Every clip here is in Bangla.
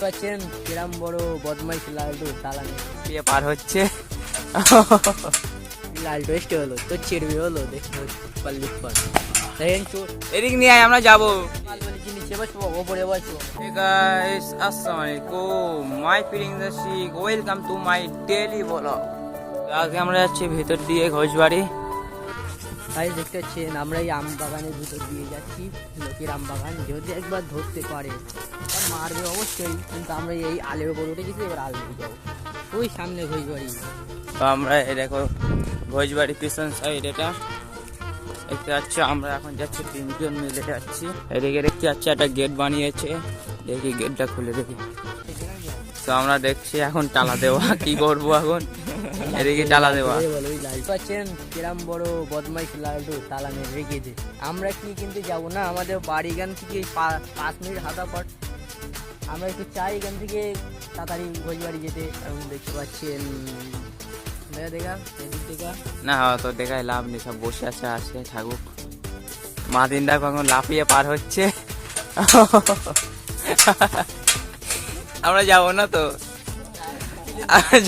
পাচ্ছেন কিরম বড় বদমাইশ লালটু চালানে দিয়ে পার হচ্ছে। লালটু এসে হলো তো ছিড়বি হলো দেখতে পাল্লি পর দেখেন চোর এদিক নিয়ে আয়, আমরা যাবো। নিচে বসবো ওপরে বসবো। Hey guys, Assalamualaikum. My feeling the Sheikh. Welcome to my daily vlog. আজকে আমরা যাচ্ছি ভেতর দিয়ে ঘোষবাড়ি। ভাই দেখতে পাচ্ছেন আমরা এই আম বাগানের ভিতর দিয়ে যাচ্ছি, লোকের আম বাগান। যদি একবার ধরতে পারে মারবে অবশ্যই, কিন্তু আমরা এই আলের উপর উঠে গেছি, এবার আল দিকে যাবো ওই সামনে ঘোষবাড়ি। তো আমরা এই দেখো ঘোষবাড়ি পিছন সাইড, এটা দেখতে পাচ্ছি। আমরা এখন যাচ্ছি, তিনজন মিলে যাচ্ছি। এদিকে দেখতে পাচ্ছি একটা গেট বানিয়েছে, দেখি গেটটা খুলে দেখি। তো আমরা দেখছি এখন টালা দেওয়া, কি করবো এখন, এদিকে টালা দেওয়া। পাচ্ছেন কিরম বড় বদমাইশ লালটু তালা মেরে রেখেছে। আমরা কি কিন্তু যাবো না, আমাদের বাড়ি এখান থেকে 5 মিনিট হাঁটা পর। আমরা একটু চাই এখান থেকে তাড়াতাড়ি ঘোষবাড়ি যেতে। এখন দেখতে পাচ্ছেন দেখা না তো দেখায় লাভ নেই, সব বসে আছে, আসে থাকুক। মাদিন দেখো এখন লাফিয়ে পার হচ্ছে। আমরা যাবো না তো,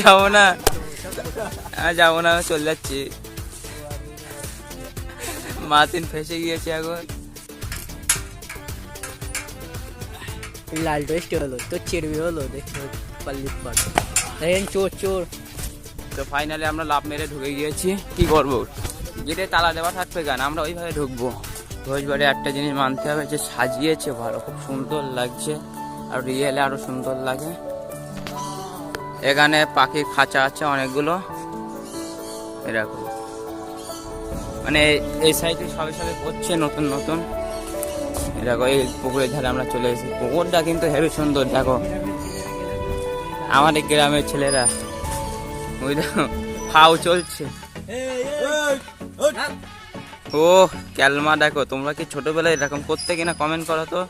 যাবো না, যাবো না, চলে যাচ্ছি। মাদিন ফেসে গিয়েছে এখন। লালটু এসে হলো তো ছিড়বি হলো দেখতে পাল্লি পর দেখেন চোর চোর। তো ফাইনালি আমরা লাভ মেরে ঢুকে গিয়েছি। কি করবো, গেটে তালা দেওয়া থাকবে কেন, আমরা ওইভাবে ঢুকবো। ঘোষবাড়ি একটা জিনিস মানতে হবে, যে সাজিয়েছে ভালো, খুব সুন্দর লাগছে, আর রিয়েলে আরো সুন্দর লাগে। এখানে পাখির খাঁচা আছে অনেকগুলো, এরকম। মানে এই সাইডে সবে সবে করছে নতুন নতুন। এরকম এই পুকুরের ধারে আমরা চলে এসেছি। পুকুরটা কিন্তু হেবি সুন্দর, দেখো আমাদের গ্রামের ছেলেরা ওই দেখো ফাও চলছে। ও ক্যালমা দেখো, তোমরা কি ছোটবেলায় এরকম করতে কিনা কমেন্ট করো তো।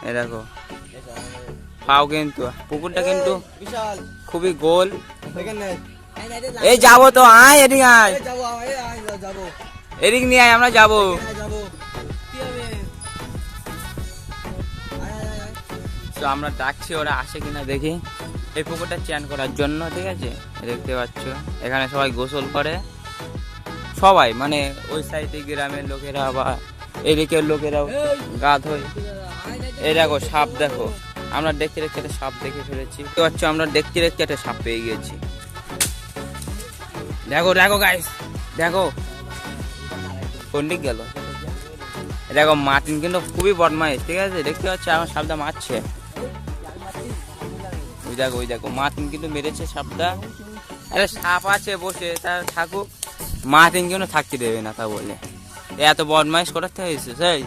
এ দেখো ফাও, কিন্তু পুকুরটা কিন্তু খুবই গোল। এই যাবো তো, আয় এদিকে আয়, এদিক নিয়ে আয়, আমরা যাবো। তো আমরা ডাকছি, ওরা আসে কিনা দেখি। এই পুকুরটা চান করার জন্য, ঠিক আছে। দেখতে পাচ্ছ এখানে সবাই গোসল করে, সবাই মানে ওই সাইডে গ্রামের লোকেরা বা এদিকের লোকেরাও গা ধোয়। এই দেখো সাপ, দেখো আমরা দেখতে দেখতে একটা সাপ দেখে ফেলেছি। দেখতে পাচ্ছ আমরা দেখতে দেখতে একটা সাপ পেয়ে গিয়েছি। দেখো দেখো গাইস, দেখো কোন দিক গেল। দেখো মার্টিন কিন্তু খুবই বদমাইশ, ঠিক আছে। দেখতে পাচ্ছ আমার সাপটা মারছে। ওই দেখো ওই দেখো মার্টিন কিন্তু মেরেছে সাপটা। আরে সাপ আছে বসে, তার থাকুক, মার্টিন কিন্তু থাকতে দেবে না, তা বলে এত বদমাইশ করাতে হয়েছে। সেই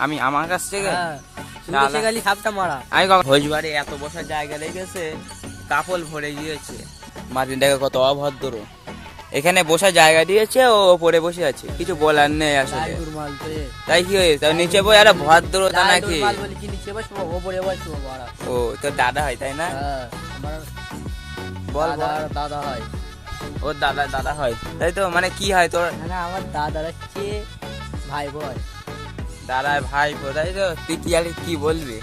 আমি আমার কাছ থেকে সাপটা মারা। আমি ঘোষবাড়ি এত বসার জায়গা লেগেছে, কাপল ভরে গিয়েছে। মার্টিন দেখো কত অভদ্র, এখানে বসার জায়গা দিয়েছে, ও ওপরে বসে আছে, কিছু বলার নেই আসলে। তাই কি হয়েছে, নিচে বই আরে ভদ্রতা নাকি। ও তোর দাদা হয় তাই না, বল দাদা হয়, ওর দাদা দাদা হয় তাই তো। মানে কি হয় তোর, আমার দাদার হচ্ছে ভাই বোন, দাদার ভাই তাই তো। তুই কি আর কি বলবি,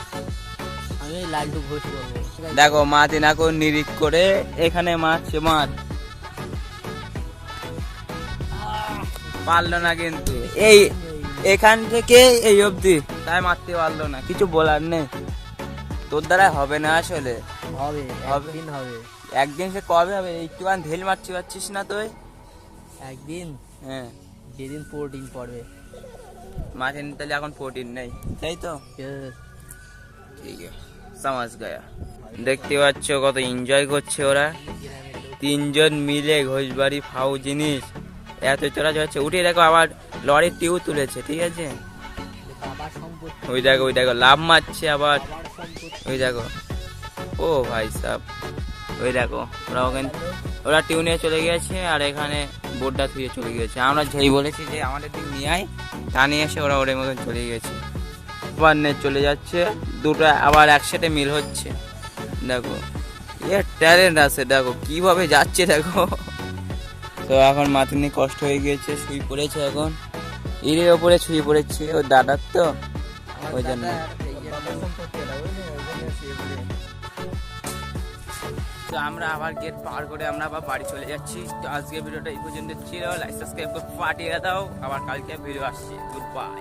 আমি লালটু ঘোষ বলবো। দেখো মার্টিন এখন নিরিখ করে এখানে মারছে, মার পারলো না কিন্তু, এই এখান থেকে এই অবধি তাই মারতে পারলো না, কিছু বলার নেই। তোর দ্বারা হবে না আসলে, হবে একদিন হবে। একদিন সে কবে হবে, একটুখান ঢেল মারতে পারছিস না তুই একদিন। হ্যাঁ যেদিন 14 পড়বে। মার্টিন তাহলে এখন 14 নেই তাই তো, ঠিক আছে সমাজ গায়া। দেখতে পাচ্ছ কত এনজয় করছে ওরা, তিনজন মিলে ঘোষবাড়ি ফাউ জিনিস এত চড়া যাচ্ছে। উঠে দেখো আবার লরির টিউ তুলেছে, ঠিক আছে। ওই দেখো ওই দেখো লাভ মারছে আবার, ওই দেখো ও ভাই সাহেব, ওই দেখো ওরা ওখানে ওরা টিউ নিয়ে চলে গিয়েছে, আর এখানে বোর্ডটা থুয়ে চলে গিয়েছে। আমরা যেই বলেছি যে আমাদের দিক নিয়ে আয়, তা নিয়ে এসে ওরা ওদের মতন চলে গিয়েছে। আবার নিয়ে চলে যাচ্ছে, দুটো আবার একসাথে মিল হচ্ছে। দেখো এর ট্যালেন্ট আছে, দেখো কিভাবে যাচ্ছে দেখো। তো এখন মাথিনি কষ্ট হয়ে গিয়েছে, শুয়ে পড়েছে এখন, ইটের ওপরে শুয়ে পড়েছে ওর দাদার, তো ওই জন্য তো আমরা আবার গেট পার করে আমরা আবার বাড়ি চলে যাচ্ছি। তো আজকে ভিডিওটা এই পর্যন্ত ছিল, লাইক সাবস্ক্রাইব করে পাঠিয়ে দাও, আবার কালকে ভিডিও আসছে। Good bye.